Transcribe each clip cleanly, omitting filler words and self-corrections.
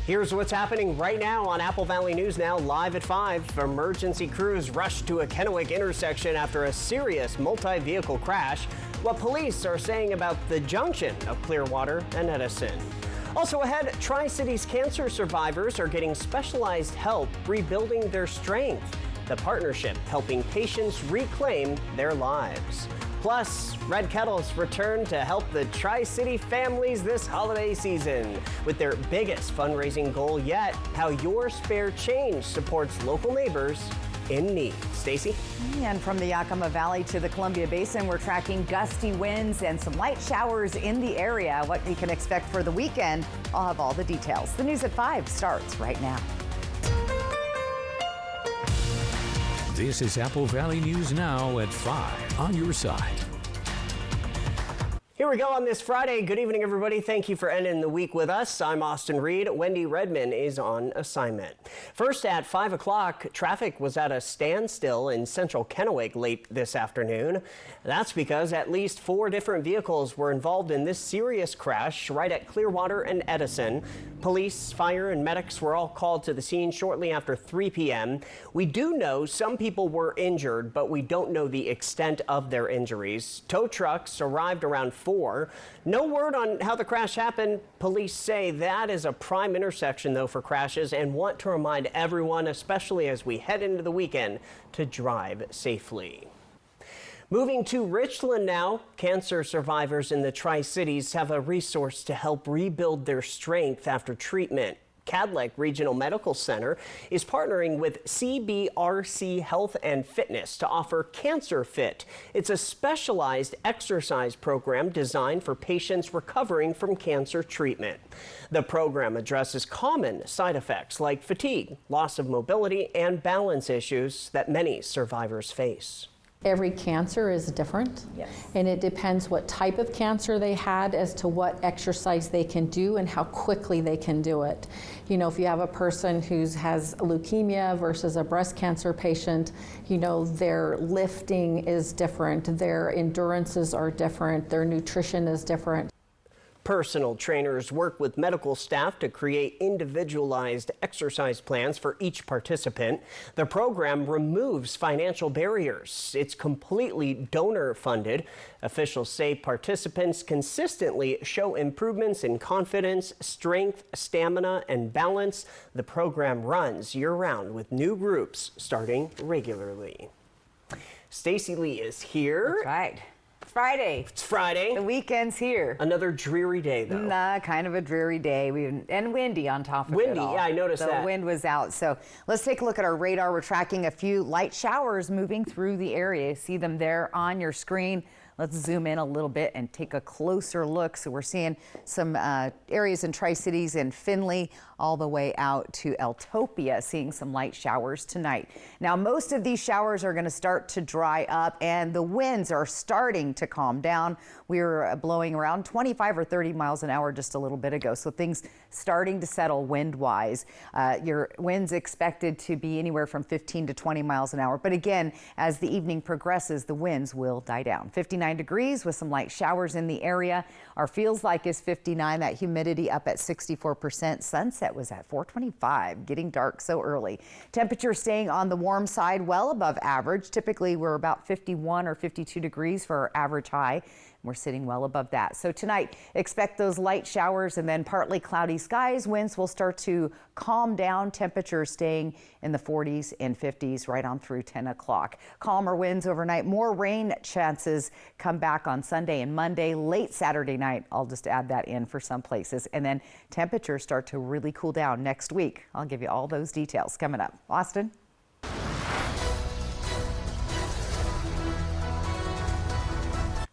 Here's what's happening right now on Apple Valley News Now, live at 5. Emergency crews rushed to a Kennewick intersection after a serious multi-vehicle crash. What police are saying about the junction of Clearwater and Edison. Also ahead, Tri-Cities cancer survivors are getting specialized help rebuilding their strength. The partnership helping patients reclaim their lives. Plus, Red Kettles return to help the Tri-City families this holiday season with their biggest fundraising goal yet, how your spare change supports local neighbors in need. Stacy? And from the Yakima Valley to the Columbia Basin, we're tracking gusty winds and some light showers in the area. What you can expect for the weekend, I'll have all the details. The news at 5 starts right now. This is Apple Valley News Now at 5 on your side. Here we go on this Friday. Good evening, everybody. Thank you for ending the week with us. I'm Austin Reed. Wendy Redman is on assignment. First at 5 o'clock, traffic was at a standstill in central Kennewick late this afternoon. That's because at least 4 different vehicles were involved in this serious crash right at Clearwater and Edison. Police, fire, and medics were all called to the scene shortly after 3 p.m. We do know some people were injured, but we don't know the extent of their injuries. Tow trucks arrived around 4. No word on how the crash happened. Police say that is a prime intersection, though, for crashes and want to remind everyone, especially as we head into the weekend, to drive safely. Moving to Richland now, cancer survivors in the Tri-Cities have a resource to help rebuild their strength after treatment. Cadleck Regional Medical Center is partnering with CBRC Health and Fitness to offer Cancer Fit. It's a specialized exercise program designed for patients recovering from cancer treatment. The program addresses common side effects like fatigue, loss of mobility, and balance issues that many survivors face. Every cancer is different, Yes. and it depends what type of cancer they had as to what exercise they can do and how quickly they can do it. You know, if you have a person who has leukemia versus a breast cancer patient, you know, their lifting is different, their endurances are different, their nutrition is different. Personal trainers work with medical staff to create individualized exercise plans for each participant. The program removes financial barriers. It's completely donor funded. Officials say participants consistently show improvements in confidence, strength, stamina, and balance. The program runs year-round with new groups starting regularly. Stacy Lee is here. That's right. Friday. It's Friday. The weekend's here. Another dreary day, though. Kind of a dreary day. And windy on top of it Windy, all. yeah, I noticed that. The wind was out. So let's take a look at our radar. We're tracking a few light showers moving through the area. You see them there on your screen. Let's zoom in a little bit and take a closer look. So we're seeing some areas in Tri-Cities and Findlay all the way out to Eltopia, seeing some light showers tonight. Now, most of these showers are going to start to dry up and the winds are starting to calm down. We were blowing around 25 or 30 miles an hour just a little bit ago. So things starting to settle wind-wise. Your winds expected to be anywhere from 15 to 20 miles an hour. But again, as the evening progresses, the winds will die down. 59 degrees with some light showers in the area. Our feels like is 59, that humidity up at 64%. Sunset was at 4:25, getting dark so early. Temperature staying on the warm side, well above average. Typically we're about 51 or 52 degrees for our average high. We're sitting well above that. So tonight, expect those light showers and then partly cloudy skies. Winds will start to calm down. Temperatures staying in the 40s and 50s right on through 10 o'clock. Calmer winds overnight. More rain chances come back on Sunday and Monday. Late Saturday night, I'll just add that in for some places. And then temperatures start to really cool down next week. I'll give you all those details coming up. Austin?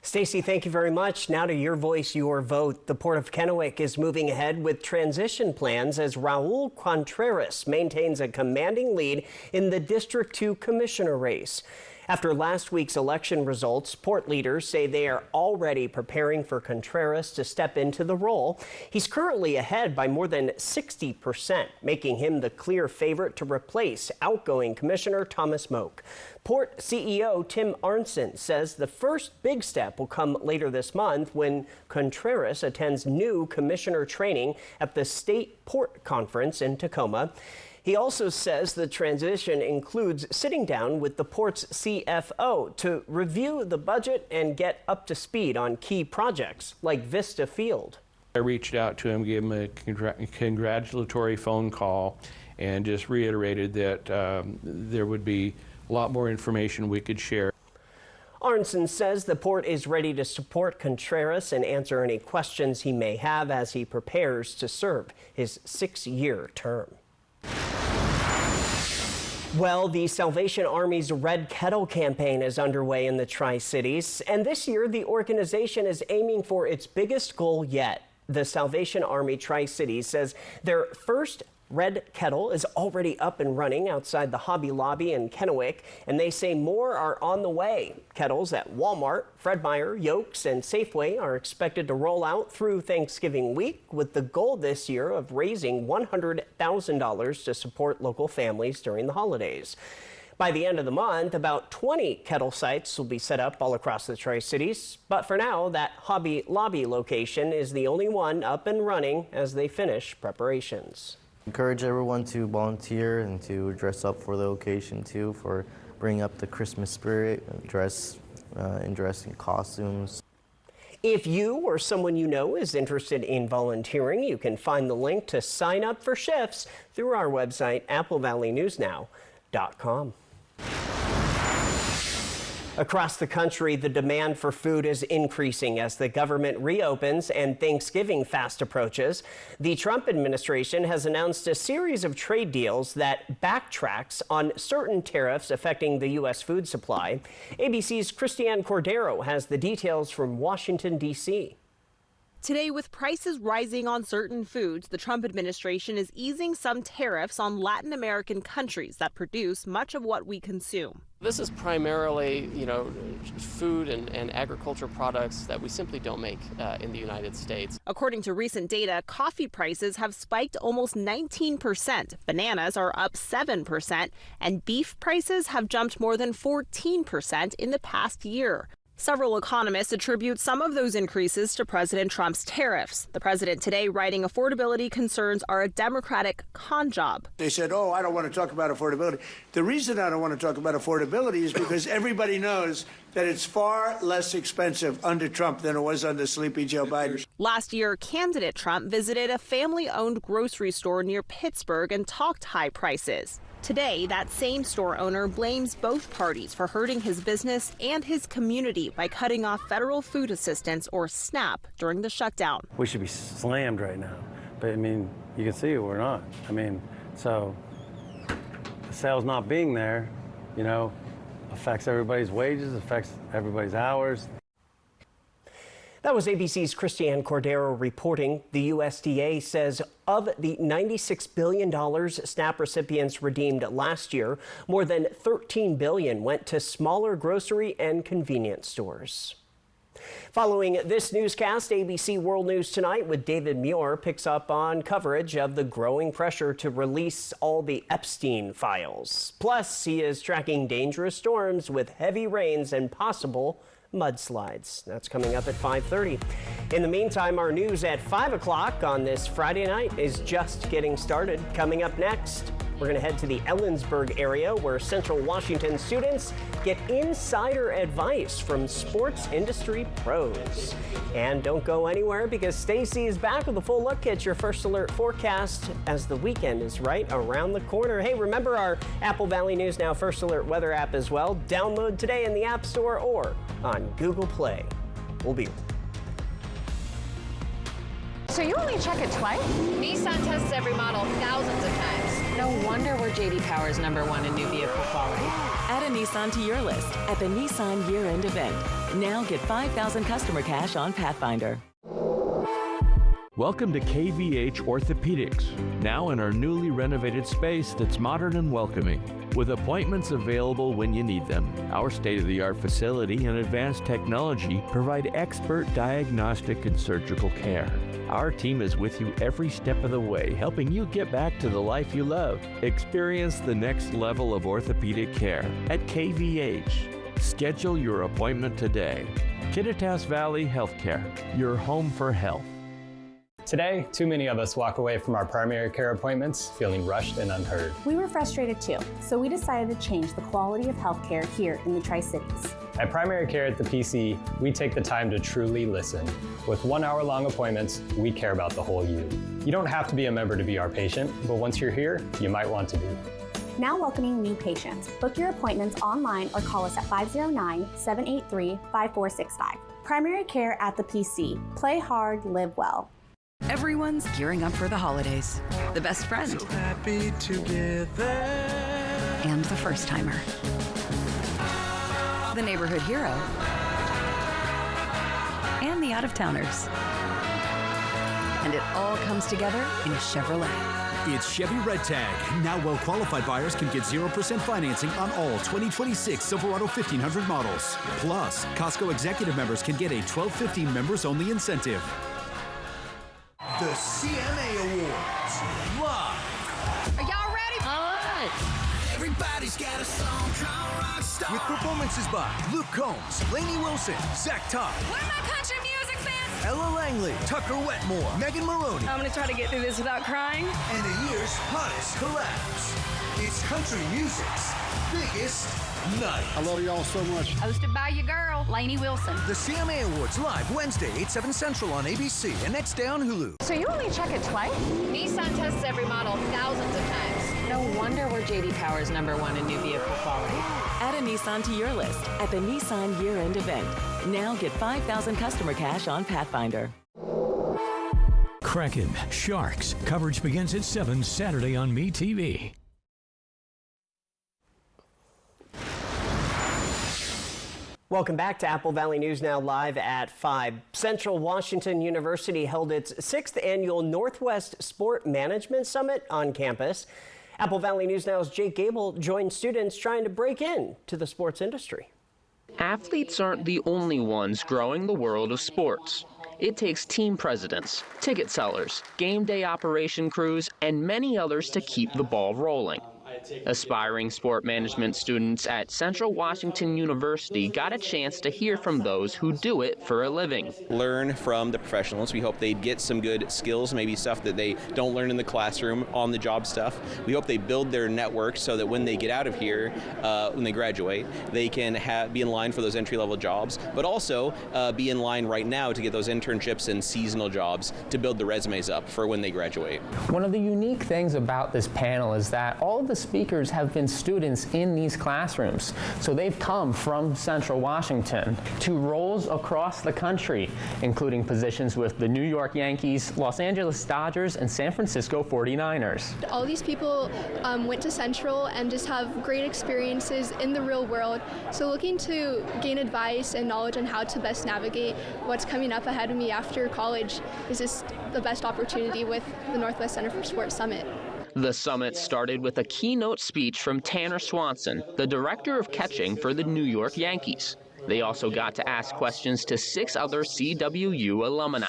Stacy, thank you very much. Now to Your Voice, Your Vote. The Port of Kennewick is moving ahead with transition plans as Raul Contreras maintains a commanding lead in the District 2 Commissioner race. After last week's election results, Port leaders say they are already preparing for Contreras to step into the role. He's currently ahead by more than 60%, making him the clear favorite to replace outgoing Commissioner Thomas Moak. Port CEO Tim Arnson says the first big step will come later this month when Contreras attends new commissioner training at the State Port Conference in Tacoma. He also says the transition includes sitting down with the port's CFO to review the budget and get up to speed on key projects like Vista Field. I reached out to him, gave him a congratulatory phone call, and just reiterated that there would be a lot more information we could share. Arnson says the port is ready to support Contreras and answer any questions he may have as he prepares to serve his 6-year term. Well, the Salvation Army's Red Kettle campaign is underway in the Tri-Cities, and this year the organization is aiming for its biggest goal yet. The Salvation Army Tri-Cities says their first Red Kettle is already up and running outside the Hobby Lobby in Kennewick, and they say more are on the way. Kettles at Walmart, Fred Meyer, Yokes, and Safeway are expected to roll out through Thanksgiving week, with the goal this year of raising $100,000 to support local families during the holidays. By the end of the month, about 20 kettle sites will be set up all across the Tri-Cities. But for now, that Hobby Lobby location is the only one up and running as they finish preparations. Encourage everyone to volunteer and to dress up for the occasion too, for bringing up the Christmas spirit, dress in costumes. If you or someone you know is interested in volunteering, you can find the link to sign up for shifts through our website, applevalleyNewsNow.com. Across the country, the demand for food is increasing as the government reopens and Thanksgiving fast approaches. The Trump administration has announced a series of trade deals that backtracks on certain tariffs affecting the U.S. food supply. ABC's Christiane Cordero has the details from Washington, D.C. Today, with prices rising on certain foods, the Trump administration is easing some tariffs on Latin American countries that produce much of what we consume. This is primarily, food and agriculture products that we simply don't make in the United States. According to recent data, coffee prices have spiked almost 19%, bananas are up 7%, and beef prices have jumped more than 14% in the past year. Several economists attribute some of those increases to President Trump's tariffs. The president today writing affordability concerns are a Democratic con job. They said, I don't want to talk about affordability. The reason I don't want to talk about affordability is because everybody knows that it's far less expensive under Trump than it was under Sleepy Joe Biden. Last year, candidate Trump visited a family-owned grocery store near Pittsburgh and talked high prices. Today, that same store owner blames both parties for hurting his business and his community by cutting off federal food assistance, or SNAP, during the shutdown. We should be slammed right now, but you can see we're not. So the sales not being there, affects everybody's wages, affects everybody's hours. That was ABC's Christiane Cordero reporting. The USDA says of the $96 billion SNAP recipients redeemed last year, more than $13 billion went to smaller grocery and convenience stores. Following this newscast, ABC World News Tonight with David Muir picks up on coverage of the growing pressure to release all the Epstein files. Plus, he is tracking dangerous storms with heavy rains and possible mudslides. That's coming up at 5:30. In the meantime, our news at 5 o'clock on this Friday night is just getting started. Coming up next, we're going to head to the Ellensburg area where Central Washington students get insider advice from sports industry pros. And don't go anywhere because Stacy is back with a full look at your First Alert forecast as the weekend is right around the corner. Hey, remember our Apple Valley News Now First Alert weather app as well. Download today in the App Store or on Google Play. We'll be So you only check it twice? Nissan tests every model thousands of times. No wonder we're J.D. Power's #1 in new vehicle quality. Add a Nissan to your list at the Nissan year-end event. Now get $5,000 customer cash on Pathfinder. Welcome to KVH Orthopedics, now in our newly renovated space that's modern and welcoming, with appointments available when you need them. Our state-of-the-art facility and advanced technology provide expert diagnostic and surgical care. Our team is with you every step of the way, helping you get back to the life you love. Experience the next level of orthopedic care at KVH. Schedule your appointment today. Kittitas Valley Healthcare, your home for health. Today, too many of us walk away from our primary care appointments feeling rushed and unheard. We were frustrated too, so we decided to change the quality of healthcare here in the Tri-Cities. At Primary Care at the PC, we take the time to truly listen. With 1 hour-long appointments, we care about the whole you. You don't have to be a member to be our patient, but once you're here, you might want to be. Now welcoming new patients. Book your appointments online or call us at 509-783-5465. Primary Care at the PC. Play hard, live well. Everyone's gearing up for the holidays. The best friend. So happy together. And the first timer. The neighborhood hero. And the out-of-towners. And it all comes together in a Chevrolet. It's Chevy Red Tag. Now well-qualified buyers can get 0% financing on all 2026 Silverado 1500 models. Plus, Costco Executive members can get a $12.15 members-only incentive. The CMA Awards, live. Are y'all ready? All right. Everybody's got a song called Rockstar. With performances by Luke Combs, Lainey Wilson, Zach Todd. Where are my country music fans? Ella Langley, Tucker Wetmore, Megan Maroney. I'm gonna try to get through this without crying. And the year's hottest collabs. It's country music's biggest night. I love y'all so much. Hosted by your girl, Lainey Wilson. The CMA Awards live Wednesday, 8/7 Central on ABC and next day on Hulu. So you only check it twice? Nissan tests every model thousands of times. No wonder we're J.D. Power's #1 in new vehicle quality. Add a Nissan to your list at the Nissan year-end event. Now get 5,000 customer cash on Pathfinder. Kraken, Sharks. Coverage begins at 7 Saturday on MeTV. Welcome back to Apple Valley News Now live at 5. Central Washington University held its 6th annual Northwest Sport Management Summit on campus. Apple Valley News Now's Jake Gable joined students trying to break in to the sports industry. Athletes aren't the only ones growing the world of sports. It takes team presidents, ticket sellers, game day operation crews, and many others to keep the ball rolling. Aspiring sport management students at Central Washington University got a chance to hear from those who do it for a living. Learn from the professionals. We hope they get some good skills, maybe stuff that they don't learn in the classroom, on-the-job stuff. We hope they build their network so that when they get out of here, when they graduate, they can be in line for those entry-level jobs, but also be in line right now to get those internships and seasonal jobs to build the resumes up for when they graduate. One of the unique things about this panel is that all of the speakers have been students in these classrooms. So they've come from Central Washington to roles across the country, including positions with the New York Yankees, Los Angeles Dodgers, and San Francisco 49ers. All these people went to Central and just have great experiences in the real world. So looking to gain advice and knowledge on how to best navigate what's coming up ahead of me after college is just the best opportunity with the Northwest Center for Sports Summit. The summit started with a keynote speech from Tanner Swanson, the director of catching for the New York Yankees. They also got to ask questions to 6 other CWU alumni.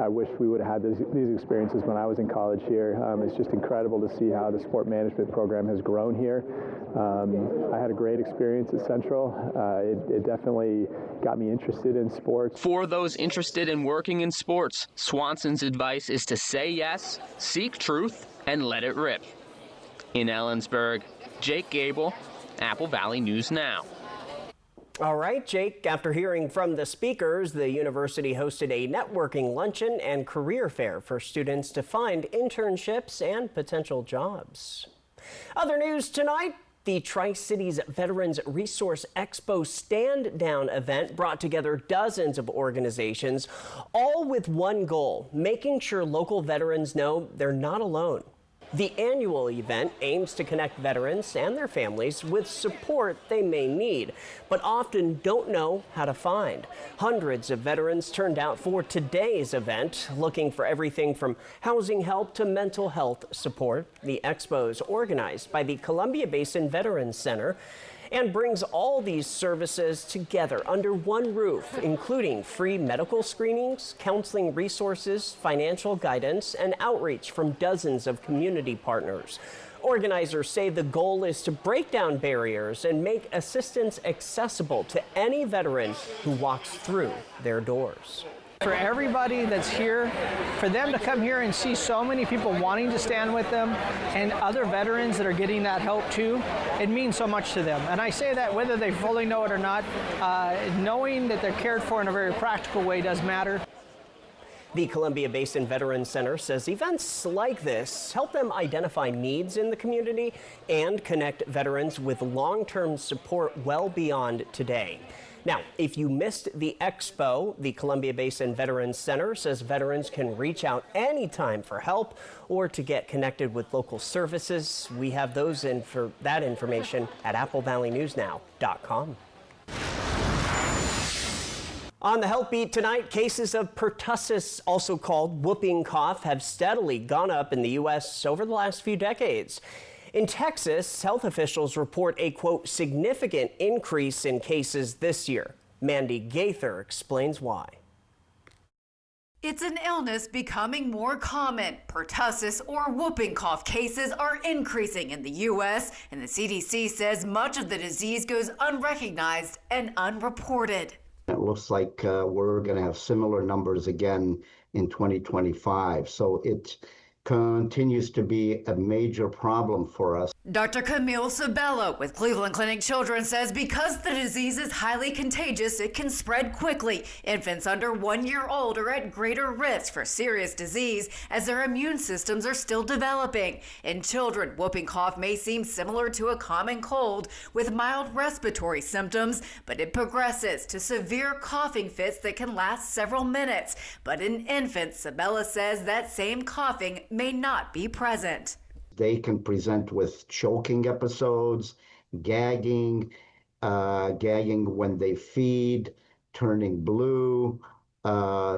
I wish we would have had these experiences when I was in college here. It's just incredible to see how the sport management program has grown here. I had a great experience at Central. It definitely got me interested in sports. For those interested in working in sports, Swanson's advice is to say yes, seek truth, and let it rip. In Ellensburg, Jake Gable, Apple Valley News Now. All right, Jake, after hearing from the speakers, the university hosted a networking luncheon and career fair for students to find internships and potential jobs. Other news tonight, the Tri-Cities Veterans Resource Expo stand-down event brought together dozens of organizations, all with one goal, making sure local veterans know they're not alone. The annual event aims to connect veterans and their families with support they may need, but often don't know how to find. Hundreds of veterans turned out for today's event, looking for everything from housing help to mental health support. The expo is organized by the Columbia Basin Veterans Center and brings all these services together under one roof, including free medical screenings, counseling resources, financial guidance, and outreach from dozens of community partners. Organizers say the goal is to break down barriers and make assistance accessible to any veteran who walks through their doors. For everybody that's here, for them to come here and see so many people wanting to stand with them and other veterans that are getting that help too, it means so much to them. And I say that whether they fully know it or not, knowing that they're cared for in a very practical way does matter. The Columbia Basin Veterans Center says events like this help them identify needs in the community and connect veterans with long-term support well beyond today. Now, if you missed the expo, the Columbia Basin Veterans Center says veterans can reach out anytime for help or to get connected with local services. We have that information at applevalleyNewsNow.com. On the Health Beat tonight, cases of pertussis, also called whooping cough, have steadily gone up in the U.S. over the last few decades. In Texas, health officials report a, quote, significant increase in cases this year. Mandy Gaither explains why. It's an illness becoming more common. Pertussis or whooping cough cases are increasing in the U.S., and the CDC says much of the disease goes unrecognized and unreported. It looks like we're going to have similar numbers again in 2025. So it continues to be a major problem for us. Dr. Camille Sabella with Cleveland Clinic Children says because the disease is highly contagious, it can spread quickly. Infants under 1 year old are at greater risk for serious disease as their immune systems are still developing. In children, whooping cough may seem similar to a common cold with mild respiratory symptoms, but it progresses to severe coughing fits that can last several minutes. But in infants, Sabella says that same coughing may not be present. They can present with choking episodes, gagging when they feed, turning blue,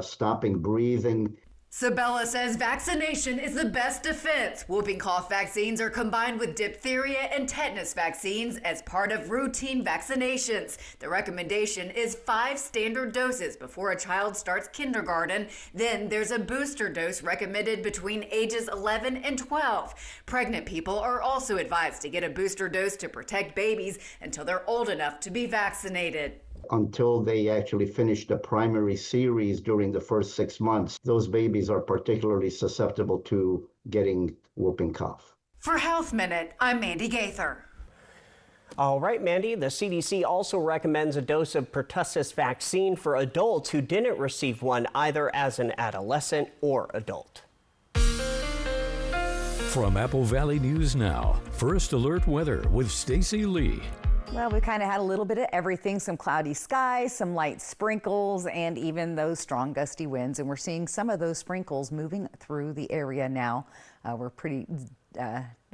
stopping breathing. Sabella says vaccination is the best defense. Whooping cough vaccines are combined with diphtheria and tetanus vaccines as part of routine vaccinations. The recommendation is 5 standard doses before a child starts kindergarten. Then there's a booster dose recommended between ages 11 and 12. Pregnant people are also advised to get a booster dose to protect babies until they're old enough to be vaccinated. Until they actually finish the primary series during the first 6 months, those babies are particularly susceptible to getting whooping cough. For Health Minute, I'm Mandy Gaither. All right, Mandy, the CDC also recommends a dose of pertussis vaccine for adults who didn't receive one either as an adolescent or adult. From Apple Valley News Now, First Alert Weather with Stacy Lee. Well, we kind of had a little bit of everything, some cloudy skies, some light sprinkles, and even those strong gusty winds. And we're seeing some of those sprinkles moving through the area now.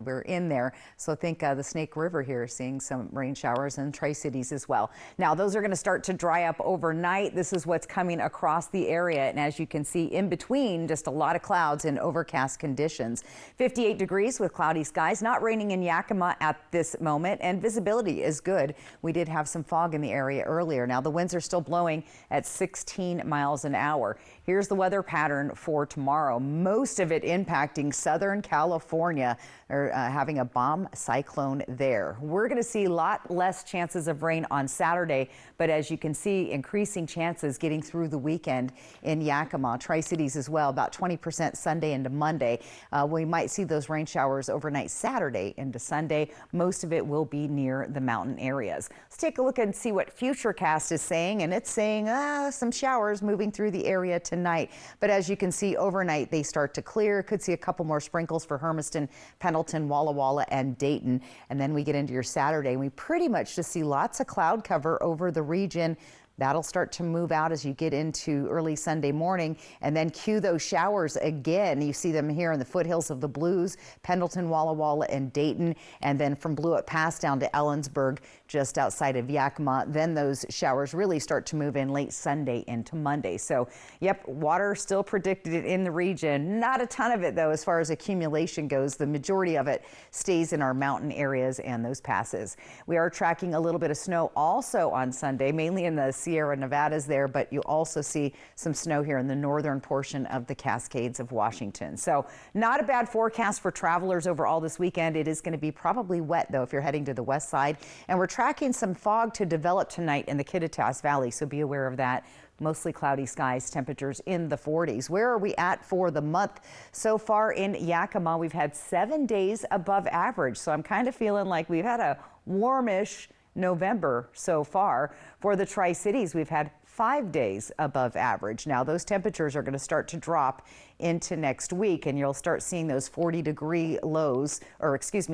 We're in there. So I think the Snake River here is seeing some rain showers and Tri-Cities as well. Now, those are going to start to dry up overnight. This is what's coming across the area. And as you can see in between, just a lot of clouds and overcast conditions. 58 degrees with cloudy skies, not raining in Yakima at this moment, and visibility is good. We did have some fog in the area earlier. Now, the winds are still blowing at 16 miles an hour. Here's the weather pattern for tomorrow. Most of it impacting Southern California, or having a bomb cyclone there. We're going to see a lot less chances of rain on Saturday, but as you can see, increasing chances getting through the weekend in Yakima, Tri-Cities as well, about 20% Sunday into Monday. We might see those rain showers overnight Saturday into Sunday. Most of it will be near the mountain areas. Let's take a look and see what Futurecast is saying, and it's saying some showers moving through the area tonight. But as you can see, overnight they start to clear. Could see a couple more sprinkles for Hermiston, Pendleton, Walla Walla, and Dayton. And then we get into your Saturday, and we pretty much just see lots of cloud cover over the region. That'll start to move out as you get into early Sunday morning, and then cue those showers again. You see them here in the foothills of the Blues, Pendleton, Walla Walla, and Dayton, and then from Blewett Pass down to Ellensburg, just outside of Yakima. Then those showers really start to move in late Sunday into Monday. So, yep, water still predicted in the region. Not a ton of it, though, as far as accumulation goes. The majority of it stays in our mountain areas and those passes. We are tracking a little bit of snow also on Sunday, mainly in the Sierra Nevadas there, but you also see some snow here in the northern portion of the Cascades of Washington. So not a bad forecast for travelers overall this weekend. It is going to be probably wet, though, if you're heading to the west side. And we're tracking some fog to develop tonight in the Kittitas Valley, so be aware of that. Mostly cloudy skies, temperatures in the 40s. Where are we at for the month? So far in Yakima, we've had 7 days above average. So I'm kind of feeling like we've had a warmish November so far. For the Tri-Cities, we've had 5 days above average. Now those temperatures are going to start to drop into next week, and you'll start seeing those 40-degree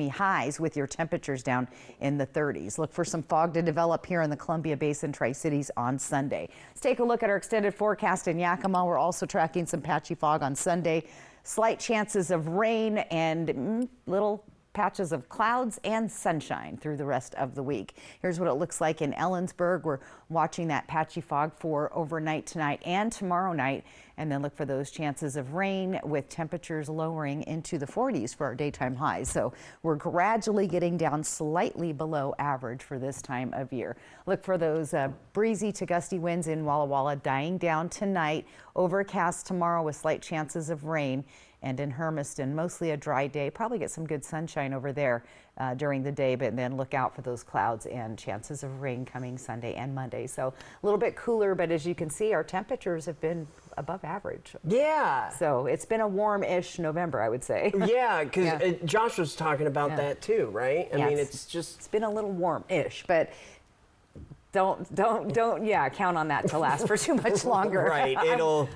highs with your temperatures down in the 30s. Look for some fog to develop here in the Columbia Basin Tri-Cities on Sunday. Let's take a look at our extended forecast in Yakima. We're also tracking some patchy fog on Sunday. Slight chances of rain and little patches of clouds and sunshine through the rest of the week. Here's what it looks like in Ellensburg. We're watching that patchy fog for overnight tonight and tomorrow night, and then look for those chances of rain with temperatures lowering into the 40s for our daytime highs. So we're gradually getting down slightly below average for this time of year. Look for those breezy to gusty winds in Walla Walla dying down tonight. Overcast tomorrow with slight chances of rain. And in Hermiston, mostly a dry day. Probably get some good sunshine over there during the day, but then look out for those clouds and chances of rain coming Sunday and Monday. So a little bit cooler, but as you can see, our temperatures have been above average. Yeah. So it's been a warm-ish November, I would say. Yeah, because Josh was talking about that too, right? I mean, it's been a little warm-ish, but don't count on that to last for too much longer. Right,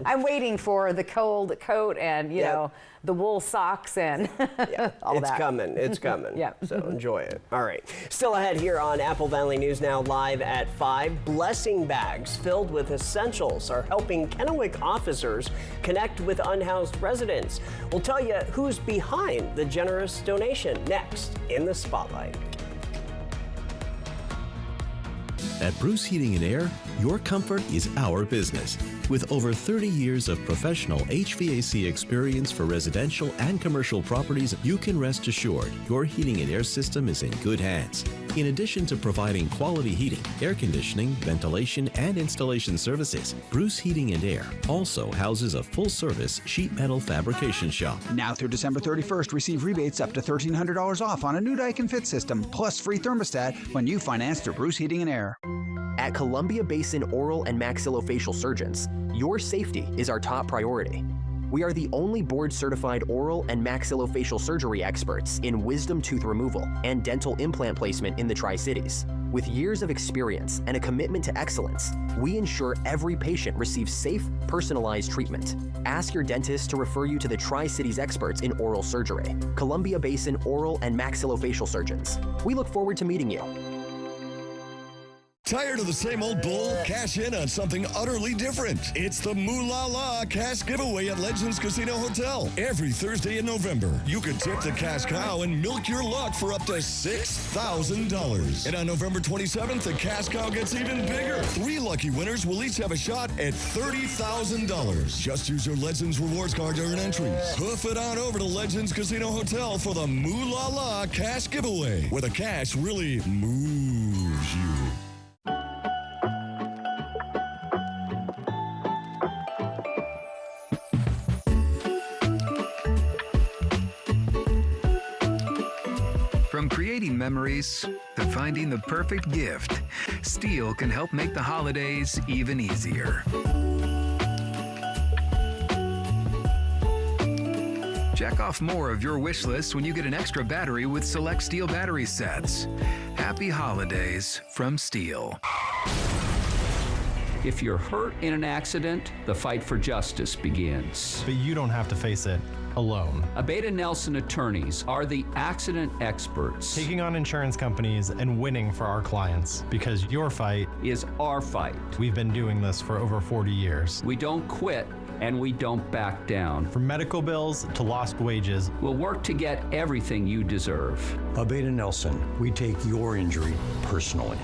I'm waiting for the cold coat and you know the wool socks and all it's that. It's coming. Yeah. So enjoy it. All right. Still ahead here on Apple Valley News Now live at 5. Blessing bags filled with essentials are helping Kennewick officers connect with unhoused residents. We'll tell you who's behind the generous donation next in the Spotlight. At Bruce Heating and Air, your comfort is our business. With over 30 years of professional HVAC experience for residential and commercial properties, you can rest assured your heating and air system is in good hands. In addition to providing quality heating, air conditioning, ventilation, and installation services, Bruce Heating and Air also houses a full-service sheet metal fabrication shop. Now through December 31st, receive rebates up to $1,300 off on a new Daikin Fit system, plus free thermostat when you finance through Bruce Heating and Air. At Columbia Basin Oral and Maxillofacial Surgeons, your safety is our top priority. We are the only board-certified oral and maxillofacial surgery experts in wisdom tooth removal and dental implant placement in the Tri-Cities. With years of experience and a commitment to excellence, we ensure every patient receives safe, personalized treatment. Ask your dentist to refer you to the Tri-Cities experts in oral surgery, Columbia Basin Oral and Maxillofacial Surgeons. We look forward to meeting you. Tired of the same old bull? Cash in on something utterly different. It's the Moolah La Cash Giveaway at Legends Casino Hotel. Every Thursday in November, you can tip the cash cow and milk your luck for up to $6,000. And on November 27th, the cash cow gets even bigger. 3 lucky winners will each have a shot at $30,000. Just use your Legends rewards card to earn entries. Hoof it on over to Legends Casino Hotel for the Moolah La Cash Giveaway, where the cash really moves you. From creating memories to finding the perfect gift, Steel can help make the holidays even easier. Check off more of your wish list when you get an extra battery with select Steel battery sets. Happy holidays from Steel. If you're hurt in an accident, the fight for justice begins. But you don't have to face it alone. Abeda Nelson attorneys are the accident experts. Taking on insurance companies and winning for our clients, because your fight is our fight. We've been doing this for over 40 years. We don't quit and we don't back down. From medical bills to lost wages, we'll work to get everything you deserve. Abeda Nelson, we take your injury personally.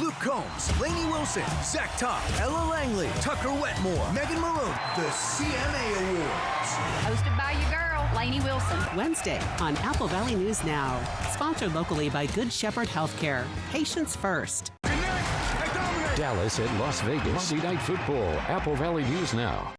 Luke Combs, Lainey Wilson, Zach Top, Ella Langley, Tucker Wetmore, Megan Malone, the CMA Awards. Hosted by your girl, Lainey Wilson. Wednesday on Apple Valley News Now. Sponsored locally by Good Shepherd Healthcare. Patients first. Dallas at Las Vegas. Monday Night Football. Apple Valley News Now.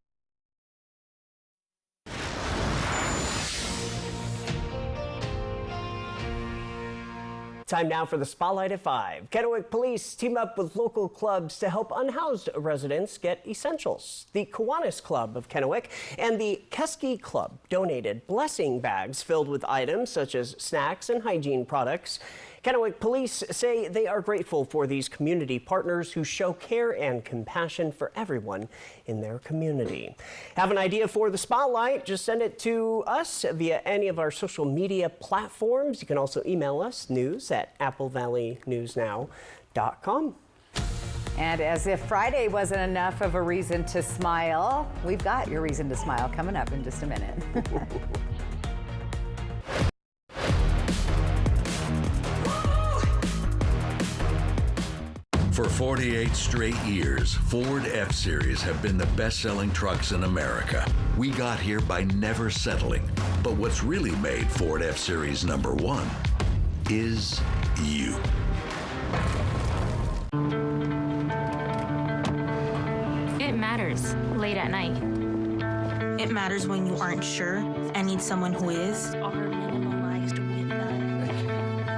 Time now for the Spotlight at 5. Kennewick Police team up with local clubs to help unhoused residents get essentials. The Kiwanis Club of Kennewick and the Keski Club donated blessing bags filled with items such as snacks and hygiene products. Kennewick Police say they are grateful for these community partners who show care and compassion for everyone in their community. Have an idea for the Spotlight? Just send it to us via any of our social media platforms. You can also email us, news@applevalleynewsnow.com. And as if Friday wasn't enough of a reason to smile, we've got your reason to smile coming up in just a minute. For 48 straight years, Ford F-Series have been the best-selling trucks in America. We got here by never settling. But what's really made Ford F-Series #1 is you. It matters late at night. It matters when you aren't sure and need someone who is.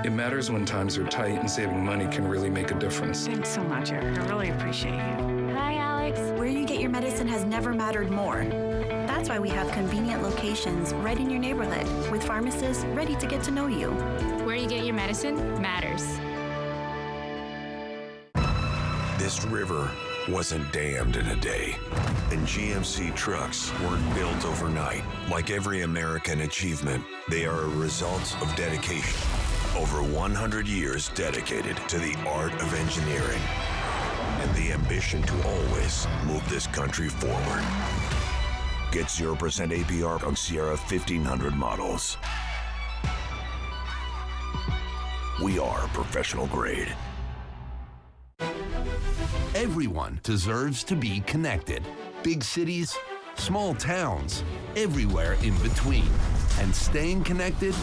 It matters when times are tight and saving money can really make a difference. Thanks so much, Eric. I really appreciate you. Hi, Alex. Where you get your medicine has never mattered more. That's why we have convenient locations right in your neighborhood with pharmacists ready to get to know you. Where you get your medicine matters. This river wasn't dammed in a day, and GMC trucks weren't built overnight. Like every American achievement, they are a result of dedication. Over 100 years dedicated to the art of engineering and the ambition to always move this country forward. Get 0% APR on Sierra 1500 models. We are professional grade. Everyone deserves to be connected. Big cities, small towns, everywhere in between. And staying connected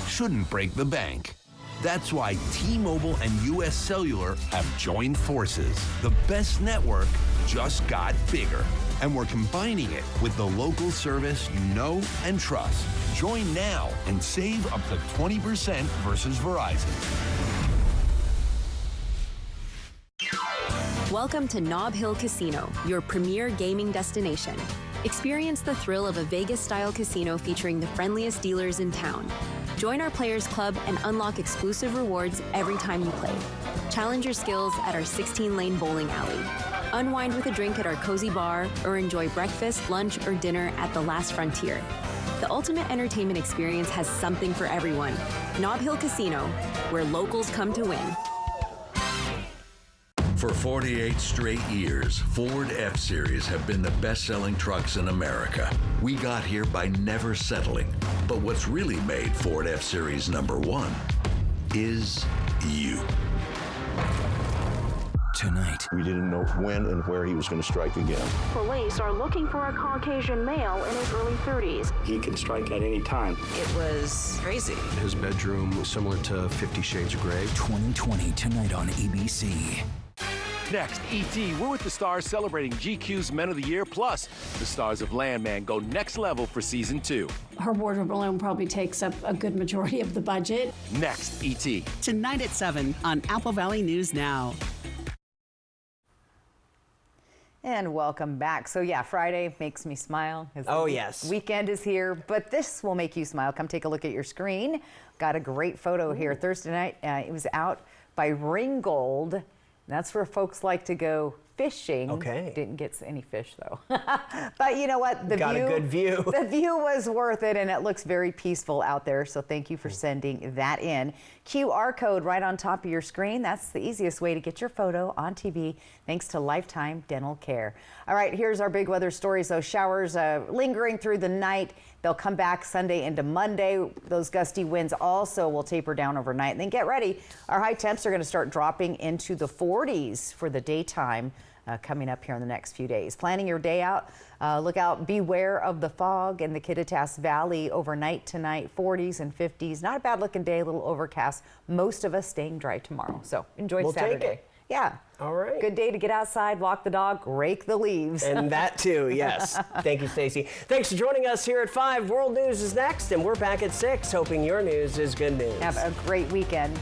shouldn't break the bank. That's why T-Mobile and US Cellular have joined forces. The best network just got bigger. And we're combining it with the local service you know and trust. Join now and save up to 20% versus Verizon. Welcome to Nob Hill Casino, your premier gaming destination. Experience the thrill of a Vegas-style casino featuring the friendliest dealers in town. Join our Players Club and unlock exclusive rewards every time you play. Challenge your skills at our 16-lane bowling alley. Unwind with a drink at our cozy bar, or enjoy breakfast, lunch, or dinner at the Last Frontier. The ultimate entertainment experience has something for everyone. Nob Hill Casino, where locals come to win. For 48 straight years, Ford F-Series have been the best-selling trucks in America. We got here by never settling. But what's really made Ford F-Series #1 is you. Tonight, we didn't know when and where he was going to strike again. Police are looking for a Caucasian male in his early 30s. He can strike at any time. It was crazy. His bedroom was similar to 50 Shades of Grey. 2020 tonight on ABC. Next, E.T. We're with the stars celebrating GQ's Men of the Year. Plus, the stars of Landman go next level for season 2. Her wardrobe alone probably takes up a good majority of the budget. Next, E.T. Tonight at 7 on Apple Valley News Now. And welcome back. So yeah, Friday makes me smile. Oh, yes. Weekend is here, but this will make you smile. Come take a look at your screen. Got a great photo here. Thursday night, it was out by Ringgold. That's where folks like to go fishing. Okay. Didn't get any fish though. But you know what? Got a good view. The view was worth it, and it looks very peaceful out there. So thank you for sending that in. QR code right on top of your screen. That's the easiest way to get your photo on TV, thanks to Lifetime Dental Care. All right, here's our big weather stories. Those showers lingering through the night. They'll come back Sunday into Monday. Those gusty winds also will taper down overnight. And then get ready. Our high temps are going to start dropping into the 40s for the daytime coming up here in the next few days. Planning your day out, look out, beware of the fog in the Kittitas Valley overnight tonight, 40s and 50s. Not a bad looking day, a little overcast. Most of us staying dry tomorrow. So enjoy Saturday. Take it. Yeah. All right. Good day to get outside, walk the dog, rake the leaves. And that too, yes. Thank you, Stacey. Thanks for joining us here at 5. World News is next, and we're back at 6, hoping your news is good news. Have a great weekend.